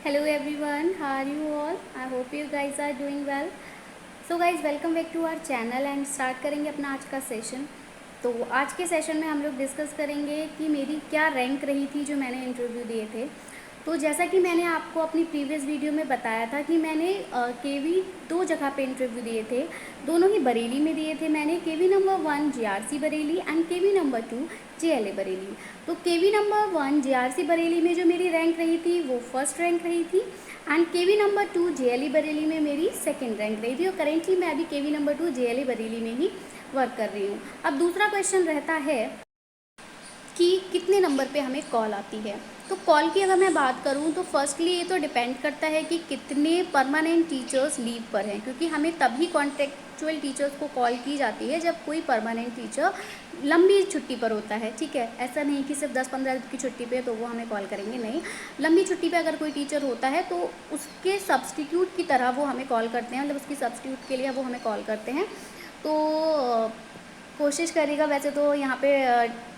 Hello everyone, how are you all? I hope you guys are doing well. So guys, welcome back to our channel and start करेंगे अपना आज का session. तो आज के session में हम लोग डिस्कस करेंगे कि मेरी क्या रैंक रही थी जो मैंने इंटरव्यू दिए थे। तो जैसा कि मैंने आपको अपनी प्रीवियस वीडियो में बताया था कि मैंने केवी दो जगह पे इंटरव्यू दिए थे, दोनों ही बरेली में दिए थे। मैंने KV number 1 GRC Bareilly and KV number 2 JLA Bareilly. तो केवी नंबर 1 जीआरसी बरेली में जो मेरी रैंक रही थी वो फर्स्ट रैंक रही थी and KV number 2 JLA Bareilly में मेरी सेकंड रैंक रही थी। और करेंटली मैं अभी केवी नंबर 2 जेएलए बरेली में ही वर्क कर रही हूँ। अब दूसरा क्वेश्चन रहता है कि कितने नंबर पे हमें कॉल आती है। तो कॉल की अगर मैं बात करूँ तो फर्स्टली ये तो डिपेंड करता है कि कितने परमानेंट टीचर्स लीव पर हैं, क्योंकि हमें तभी कॉन्ट्रेक्चुअल टीचर्स को कॉल की जाती है जब कोई परमानेंट टीचर लंबी छुट्टी पर होता है। ठीक है, ऐसा नहीं कि सिर्फ 10-15 दिन की छुट्टी पे तो वो हमें कॉल करेंगे, नहीं। लंबी छुट्टी पे अगर कोई टीचर होता है तो उसके सब्सटीट्यूट की तरह वो हमें कॉल करते हैं, मतलब उसकी सब्सटीट्यूट के लिए वो हमें कॉल करते हैं। तो कोशिश करिएगा, वैसे तो यहाँ पे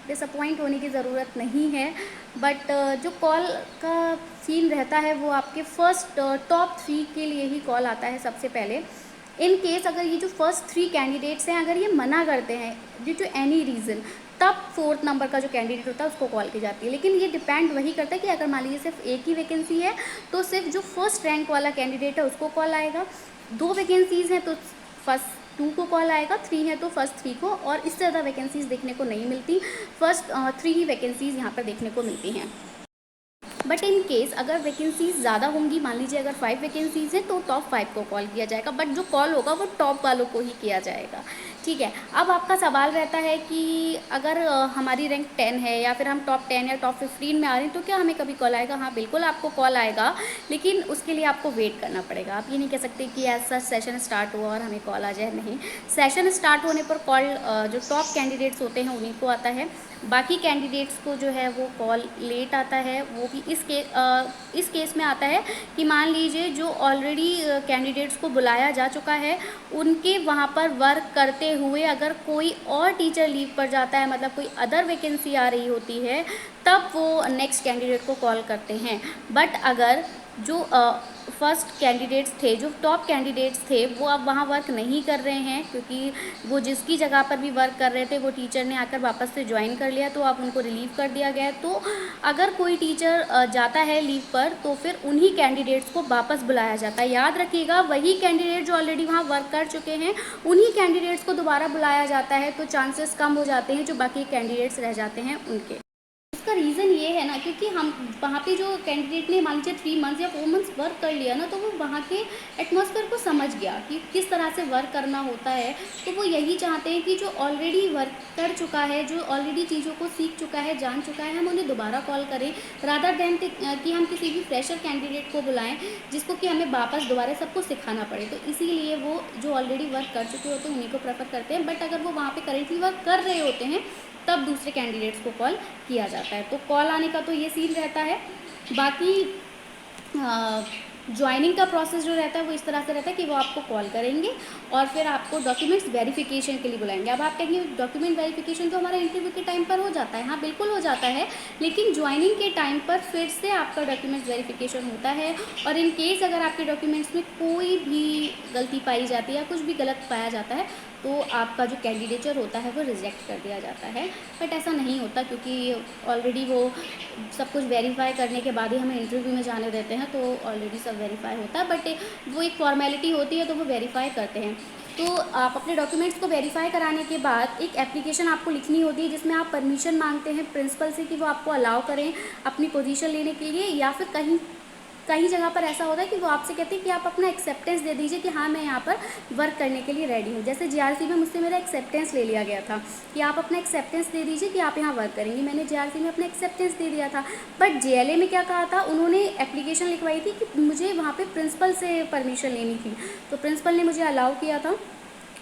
डिसअपॉइंट होने की ज़रूरत नहीं है, बट जो कॉल का सीन रहता है वो आपके फर्स्ट टॉप 3 के लिए ही कॉल आता है सबसे पहले। इन केस अगर ये जो फर्स्ट 3 कैंडिडेट्स हैं अगर ये मना करते हैं ड्यू टू एनी रीज़न, तब 4th नंबर का जो कैंडिडेट होता है उसको कॉल की जाती है। लेकिन ये डिपेंड वही करता है कि अगर मान लीजिए सिर्फ एक ही वैकेंसी है तो सिर्फ जो फर्स्ट रैंक वाला कैंडिडेट है उसको कॉल आएगा। 2 वैकेंसीज़ हैं तो फर्स्ट 2 को कॉल आएगा, 3 है तो फर्स्ट 3 को, और इससे ज़्यादा वैकेंसीज़ देखने को नहीं मिलती। फर्स्ट 3 ही वैकेंसीज़ यहाँ पर देखने को मिलती हैं। बट इन केस अगर वैकेंसीज ज़्यादा होंगी, मान लीजिए अगर 5 वैकेंसीज़ हैं तो टॉप 5 को कॉल किया जाएगा, बट जो कॉल होगा वो टॉप वालों को ही किया जाएगा। ठीक है, अब आपका सवाल रहता है कि अगर हमारी रैंक 10 है या फिर हम टॉप 10 या टॉप 15 में आ रहे हैं तो क्या हमें कभी कॉल आएगा? हाँ बिल्कुल आपको कॉल आएगा, लेकिन उसके लिए आपको वेट करना पड़ेगा। आप ये नहीं कह सकते कि ऐसा सेशन स्टार्ट हुआ और हमें कॉल आ जाए, नहीं। सेशन स्टार्ट होने पर कॉल जो टॉप कैंडिडेट्स होते हैं उन्हीं को आता है, बाकी कैंडिडेट्स को जो है वो कॉल लेट आता है। वो भी इस केस में आता है कि मान लीजिए जो ऑलरेडी कैंडिडेट्स को बुलाया जा चुका है उनके वहाँ पर वर्क करते हुए अगर कोई और टीचर लीव पर जाता है, मतलब कोई अदर वैकेंसी आ रही होती है, तब वो नेक्स्ट कैंडिडेट को कॉल करते हैं। बट अगर जो फर्स्ट कैंडिडेट्स थे, जो टॉप कैंडिडेट्स थे, वो अब वहाँ वर्क नहीं कर रहे हैं, क्योंकि वो जिसकी जगह पर भी वर्क कर रहे थे वो टीचर ने आकर वापस से ज्वाइन कर लिया, तो अब उनको रिलीव कर दिया गया है। तो अगर कोई टीचर जाता है लीव पर तो फिर उन्हीं कैंडिडेट्स को वापस बुलाया जाता है। याद रखिएगा, वही कैंडिडेट जो ऑलरेडी वहाँ वर्क कर चुके हैं उन्हीं कैंडिडेट्स को दोबारा बुलाया जाता है, तो चांसेस कम हो जाते हैं जो बाकी कैंडिडेट्स रह जाते हैं उनके। इसका रीज़न ये है ना, क्योंकि हम वहाँ पे जो कैंडिडेट ने मान लीजिए 3 मंथ्स या 4 मंथ्स वर्क कर लिया ना, तो वो वहाँ के एटमॉस्फेयर को समझ गया कि किस तरह से वर्क करना होता है। तो वो यही चाहते हैं कि जो ऑलरेडी वर्क कर चुका है, जो ऑलरेडी चीज़ों को सीख चुका है, जान चुका है, हम उन्हें दोबारा कॉल करें, रादर देन कि हम किसी भी फ्रेशर कैंडिडेट को बुलाएं जिसको कि हमें वापस दोबारा सबको सिखाना पड़े। तो इसीलिए वो जो ऑलरेडी वर्क कर चुके होते हैं उन्हीं को प्रेफर करते हैं। बट अगर वो वहाँ पर करेंटली वर्क कर रहे होते हैं तब दूसरे कैंडिडेट्स को कॉल किया जाता है। तो कॉल आने का तो ये सीन रहता है। बाकी ज्वाइनिंग का प्रोसेस जो रहता है वो इस तरह से रहता है कि वो आपको कॉल करेंगे और फिर आपको डॉक्यूमेंट्स वेरिफिकेशन के लिए बुलाएंगे। अब आप कहेंगे डॉक्यूमेंट वेरिफिकेशन तो हमारा इंटरव्यू के टाइम पर हो जाता है। हाँ बिल्कुल हो जाता है, लेकिन ज्वाइनिंग के टाइम पर फिर से आपका डॉक्यूमेंट्स वेरिफिकेशन होता है, और इन केस अगर आपके डॉक्यूमेंट्स में कोई भी गलती पाई जाती है या कुछ भी गलत पाया जाता है तो आपका जो कैंडिडेचर होता है वो रिजेक्ट कर दिया जाता है। बट ऐसा नहीं होता, क्योंकि ऑलरेडी वो सब कुछ वेरीफाई करने के बाद ही हमें इंटरव्यू में जाने देते हैं, तो ऑलरेडी सब वेरीफाई होता है। बट वो एक फॉर्मेलिटी होती है तो वो वेरीफाई करते हैं। तो आप अपने डॉक्यूमेंट्स को वेरीफाई कराने के बाद एक एप्लीकेशन आपको लिखनी होती है जिसमें आप परमिशन मांगते हैं प्रिंसिपल से कि वो आपको अलाउ करें अपनी पोजीशन लेने के लिए, या फिर कहीं जगह पर ऐसा होता है कि वो आपसे कहते हैं कि आप अपना एक्सेप्टेंस दे दीजिए कि हाँ मैं यहाँ पर वर्क करने के लिए रेडी हूँ। जैसे जीआरसी में मुझसे मेरा एक्सेप्टेंस ले लिया गया था कि आप अपना एक्सेप्टेंस दे दीजिए कि आप यहाँ वर्क करेंगे। मैंने जीआरसी में अपना एक्सेप्टेंस दे दिया था। बट जेएलए में क्या कहा था, उन्होंने एप्लीकेशन लिखवाई थी कि मुझे वहाँ पर प्रिंसिपल से परमिशन लेनी थी, तो प्रिंसिपल ने मुझे अलाउ किया था,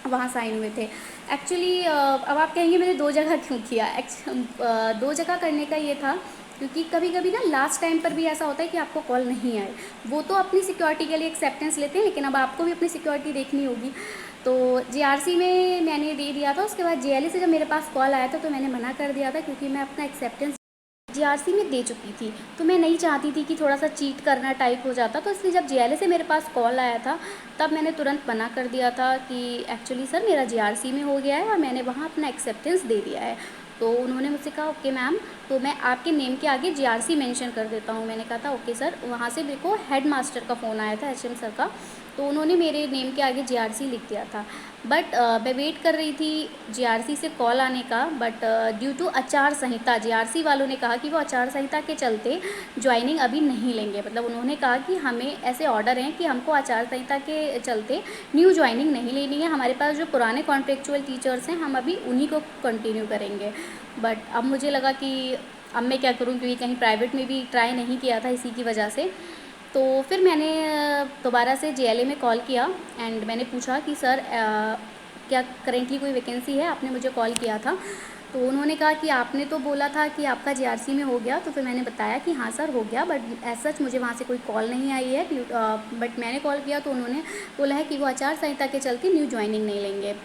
वहाँ साइन हुए थे। एक्चुअली अब आप कहेंगे मैंने 2 जगह क्यों किया। 2 जगह करने का ये था क्योंकि कभी कभी ना लास्ट टाइम पर भी ऐसा होता है कि आपको कॉल नहीं आए। वो तो अपनी सिक्योरिटी के लिए एक्सेप्टेंस लेते हैं, लेकिन अब आपको भी अपनी सिक्योरिटी देखनी होगी। तो जीआरसी में मैंने दे दिया था, उसके बाद जेएलए से जब मेरे पास कॉल आया था तो मैंने मना कर दिया था, क्योंकि मैं अपना एक्सेप्टेंस जीआरसी में दे चुकी थी, तो मैं नहीं चाहती थी कि थोड़ा सा चीट करना टाइप हो जाता। तो इसलिए जब जेएलए से मेरे पास कॉल आया था तब मैंने तुरंत मना कर दिया था कि एक्चुअली सर मेरा जीआरसी में हो गया है और मैंने वहाँ अपना एक्सेप्टेंस दे दिया है। तो उन्होंने मुझसे कहा ओके मैम, तो मैं आपके नेम के आगे जीआरसी मेंशन कर देता हूँ। मैंने कहा था ओके सर। वहाँ से मेरे को हेड मास्टर का फ़ोन आया था, एचएम सर का, तो उन्होंने मेरे नेम के आगे जीआरसी लिख दिया था। बट मैं वेट कर रही थी जीआरसी से कॉल आने का, बट ड्यू टू आचार संहिता जीआरसी वालों ने कहा कि वो आचार संहिता के चलते ज्वाइनिंग अभी नहीं लेंगे। मतलब उन्होंने कहा कि हमें ऐसे ऑर्डर हैं कि हमको आचार संहिता के चलते न्यू ज्वाइनिंग नहीं लेनी है, हमारे पास जो पुराने कॉन्ट्रेक्चुअल टीचर्स हैं हम अभी उन्हीं को कंटिन्यू करेंगे। बट अब मुझे लगा कि अब मैं क्या करूं, क्योंकि कहीं प्राइवेट में भी ट्राई नहीं किया था इसी की वजह से। तो फिर मैंने दोबारा से जेएलए में कॉल किया एंड मैंने पूछा कि सर क्या करेंटली कोई वैकेंसी है, आपने मुझे कॉल किया था। तो उन्होंने कहा कि आपने तो बोला था कि आपका जीआरसी में हो गया। तो फिर मैंने बताया कि हाँ सर हो गया, बट एज सच मुझे वहाँ से कोई कॉल नहीं आई है। बट मैंने कॉल किया तो उन्होंने बोला है कि वो आचार संहिता के चलते न्यू ज्वाइनिंग नहीं लेंगे।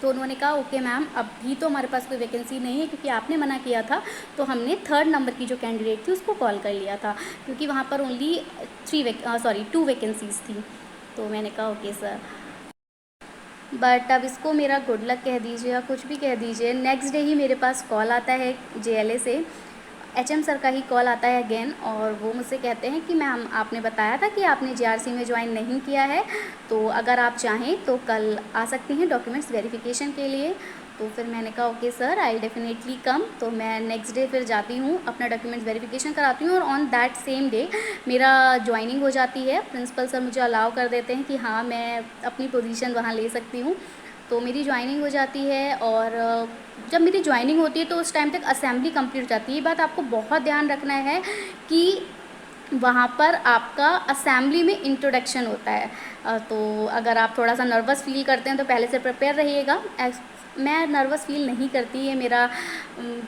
तो उन्होंने कहा ओके मैम, अभी तो हमारे पास कोई वैकेंसी नहीं है क्योंकि आपने मना किया था, तो हमने 3rd नंबर की जो कैंडिडेट थी उसको कॉल कर लिया था, क्योंकि वहाँ पर ओनली 2 वैकेंसीज़ थी। तो मैंने कहा ओके सर। बट अब इसको मेरा गुड लक कह दीजिए या कुछ भी कह दीजिए, नेक्स्ट डे ही मेरे पास कॉल आता है जेएलए से, एचएम सर का ही कॉल आता है अगेन, और वो मुझसे कहते हैं कि मैम आपने बताया था कि आपने जीआरसी में ज्वाइन नहीं किया है, तो अगर आप चाहें तो कल आ सकती हैं डॉक्यूमेंट्स वेरिफिकेशन के लिए। तो फिर मैंने कहा okay sir, I definitely come. तो मैं नेक्स्ट डे फिर जाती हूँ, अपना डॉक्यूमेंट्स वेरिफिकेशन कराती हूँ और ऑन दैट सेम डे मेरा ज्वाइनिंग हो जाती है। प्रिंसिपल सर मुझे अलाउ कर देते हैं कि हाँ मैं अपनी पोजीशन वहाँ ले सकती हूँ। तो मेरी ज्वाइनिंग हो जाती है, और जब मेरी ज्वाइनिंग होती है तो उस टाइम तक असेंबली कंप्लीट हो जाती है। ये बात आपको बहुत ध्यान रखना है कि वहाँ पर आपका असेंबली में इंट्रोडक्शन होता है। तो अगर आप थोड़ा सा नर्वस फील करते हैं तो पहले से प्रिपेयर रहिएगा। मैं नर्वस फील नहीं करती, ये मेरा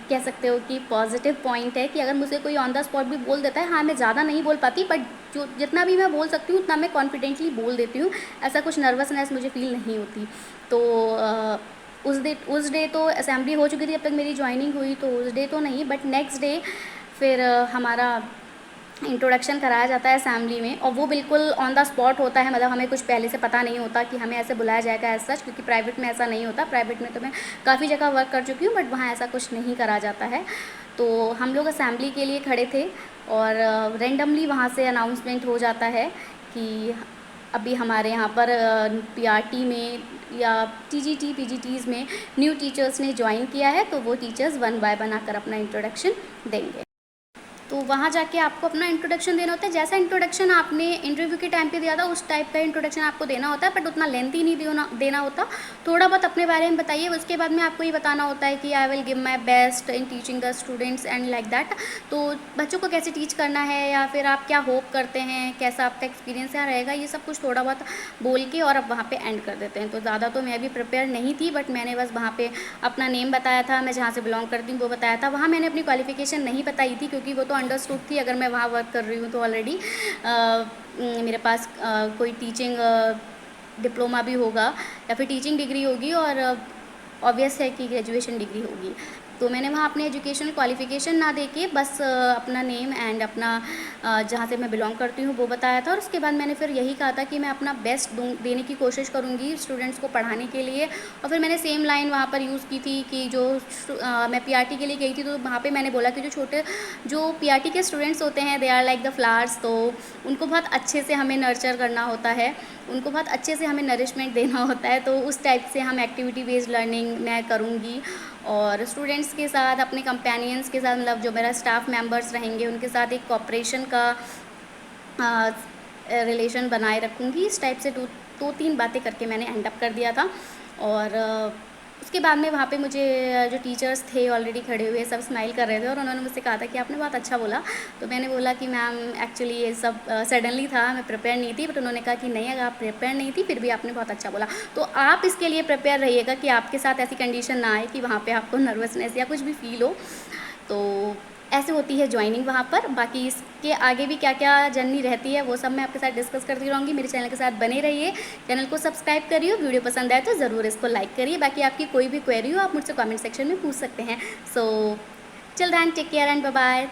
कह सकते हो कि पॉजिटिव पॉइंट है कि अगर मुझे कोई ऑन द स्पॉट भी बोल देता है, हाँ मैं ज़्यादा नहीं बोल पाती बट जो जितना भी मैं बोल सकती हूँ उतना मैं कॉन्फिडेंटली बोल देती हूँ, ऐसा कुछ नर्वसनेस मुझे फील नहीं होती। तो उस डे तो असेंबली हो चुकी थी जब तक मेरी ज्वाइनिंग हुई, तो उस डे तो नहीं, बट नेक्स्ट डे फिर हमारा इंट्रोडक्शन कराया जाता है असेंबली में, और वो बिल्कुल ऑन द स्पॉट होता है। मतलब हमें कुछ पहले से पता नहीं होता कि हमें ऐसे बुलाया जाएगा एज सच, क्योंकि प्राइवेट में ऐसा नहीं होता। प्राइवेट में तो मैं काफ़ी जगह वर्क कर चुकी हूँ, बट वहाँ ऐसा कुछ नहीं करा जाता है। तो हम लोग असेंबली के लिए खड़े थे और रेंडमली वहाँ से अनाउंसमेंट हो जाता है कि अभी हमारे यहाँ पर पीआरटी में या टीजीटी पीजीटीज़ में न्यू टीचर्स ने ज्वाइन किया है, तो वो टीचर्स 1 बाय 1 आकर अपना इंट्रोडक्शन देंगे। तो वहाँ जाके आपको अपना इंट्रोडक्शन देना होता है। जैसा इंट्रोडक्शन आपने इंटरव्यू के टाइम पे दिया था उस टाइप का इंट्रोडक्शन आपको देना होता है, बट उतना लेंथी नहीं देना होता। थोड़ा बहुत अपने बारे में बताइए, उसके बाद में आपको ये बताना होता है कि I will give my best in teaching the students and like that. तो बच्चों को कैसे टीच करना है या फिर आप क्या होप करते हैं, कैसा आपका एक्सपीरियंस यहाँ रहेगा, ये सब कुछ थोड़ा बहुत बोल के और अब वहाँ पर एंड कर देते हैं। तो ज़्यादा तो मैं भी प्रिपेयर नहीं थी, बट मैंने बस वहाँ पर अपना नेम बताया था, मैं जहाँ से बिलोंग करती हूँ वो बताया था। वहाँ मैंने अपनी क्वालिफिकेशन नहीं बताई थी क्योंकि वो तो अंडरस्टूड थी, अगर मैं वहाँ वर्क कर रही हूँ तो ऑलरेडी मेरे पास कोई टीचिंग डिप्लोमा भी होगा या फिर टीचिंग डिग्री होगी, और ऑब्वियस है कि ग्रेजुएशन डिग्री होगी। तो मैंने वहाँ अपने एजुकेशनल क्वालिफ़िकेशन ना देके बस अपना नेम एंड अपना जहाँ से मैं बिलोंग करती हूँ वो बताया था, और उसके बाद मैंने फिर यही कहा था कि मैं अपना बेस्ट देने की कोशिश करूँगी स्टूडेंट्स को पढ़ाने के लिए। और फिर मैंने सेम लाइन वहाँ पर यूज़ की थी कि जो मैं पीआरटी के लिए गई थी, तो वहाँ पे मैंने बोला कि जो पीआरटी के स्टूडेंट्स होते हैं they are like the flowers, तो उनको बहुत अच्छे से हमें नर्चर करना होता है, उनको बहुत अच्छे से हमें नरिशमेंट देना होता है। तो उस टाइप से हम एक्टिविटी बेस्ड लर्निंग मैं करूँगी, और स्टूडेंट्स के साथ, अपने कंपेनियंस के साथ, मतलब जो मेरा स्टाफ मेंबर्स रहेंगे उनके साथ एक कोऑपरेशन का रिलेशन बनाए रखूँगी। इस टाइप से दो तीन बातें करके मैंने एंड अप कर दिया था। और उसके बाद में वहाँ पे मुझे जो टीचर्स थे ऑलरेडी खड़े हुए सब स्माइल कर रहे थे, और उन्होंने मुझसे कहा था कि आपने बहुत अच्छा बोला। तो मैंने बोला कि मैम एक्चुअली ये सब सडनली था, मैं प्रिपेयर नहीं थी। बट उन्होंने कहा कि नहीं, अगर आप प्रिपेयर नहीं थी फिर भी आपने बहुत अच्छा बोला। तो आप इसके लिए प्रिपेयर रहिएगा कि आपके साथ ऐसी कंडीशन ना आए कि वहाँ पर आपको नर्वसनेस या कुछ भी फील हो। तो ऐसे होती है ज्वाइनिंग वहाँ पर। बाकी इसके आगे भी क्या क्या जर्नी रहती है वो सब मैं आपके साथ डिस्कस करती रहूँगी। मेरे चैनल के साथ बने रहिए, चैनल को सब्सक्राइब करिए, वीडियो पसंद आए तो ज़रूर इसको लाइक करिए। बाकी आपकी कोई भी क्वेरी हो आप मुझसे कमेंट सेक्शन में पूछ सकते हैं। So till then take care and bye bye.